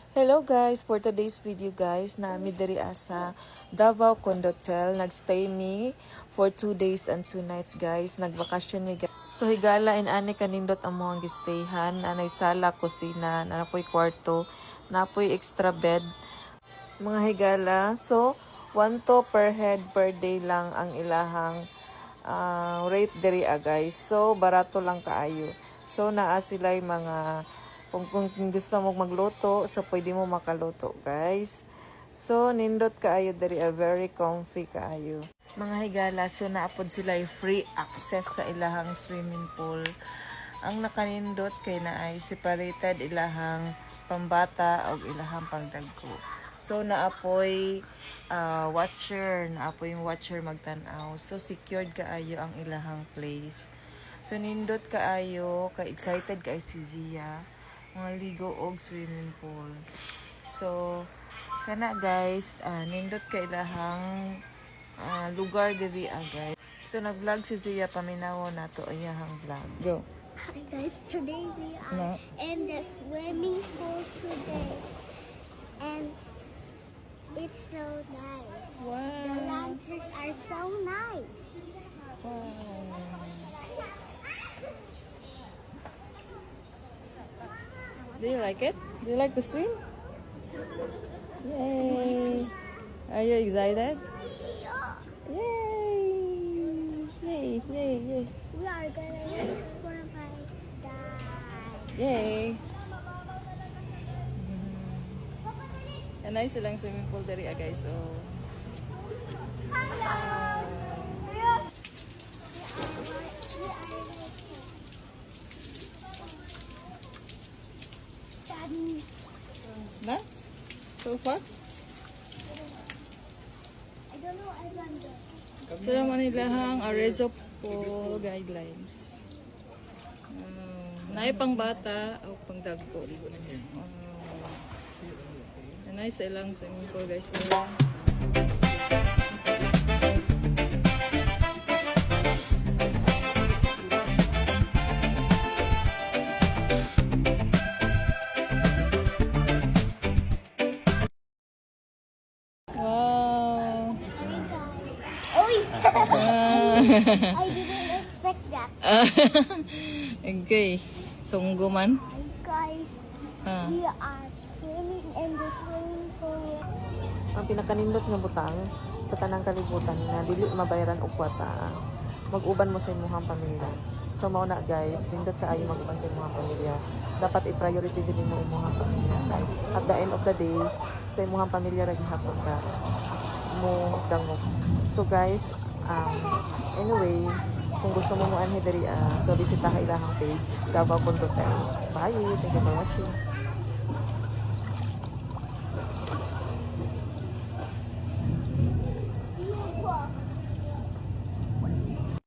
Hello guys, for today's video guys, naami diri sa Davao Condotel. Nagstay mi for 2 days and 2 nights guys. Nagbakasyon mi guys. So higala in ani kanindot ang mga gistayhan. Anay sala, kusina, napoy kwarto, napoy extra bed. Mga higala. So 1 to per head per day lang ang ilahang rate diri guys. So barato lang kaayo. So naa sila'y mga kung gusto mo magluto, so pwede mo makaluto, guys. So, nindot kaayo dari very comfy kaayo. Mga higala, so naapod sila free access sa ilahang swimming pool. Ang nakanindot kay na ay separated ilahang pambata o ilahang pangdagko. So, naapoy naapoy yung watcher magtanaw. So, secured kaayo ang ilahang place. So, nindot kaayo, ka-excited kay si Zia mga ligo og swimming pool. So, kana guys, nindot kay ilahang lugar diri guys. So, nag-vlog si Zia, paminawo na to iyahang vlog. Go. Hi guys, today we are in the swimming pool today. And it's so nice. Wow. The lanterns are so nice. Wow. Do you like it? Do you like to swim? Yay! Are you excited? Yay! Yay! Yay! Yay! We are gonna look for my dad. Yay! Nice lang swimming pool dari guys. So, na? So fast? I don't know I want to. So naman ilahang Arezzo pool guidelines. Naay pang bata o pang dagko. Nice ilang swimming pool guys nila. Wow. Oy! I didn't expect that. Okay. Sunggo man. Hi guys, we are swimming in the swimming pool. Ang pinakanindot nga butang sa tanang kalibutan na dili mabayaran og kwata. Mag-uban mo sa imong pamilya. So mao na guys, nindot kaayo mag-uban sa imong pamilya. Dapat i-priority jud nimo imong pamilya. At the end of the day, sa imong pamilya ra gihapon ka mo dangog. So guys, anyway, kung gusto mo anhi diri so bisita ka ilahang page Davao Condotel. Bye. Thank you for watching.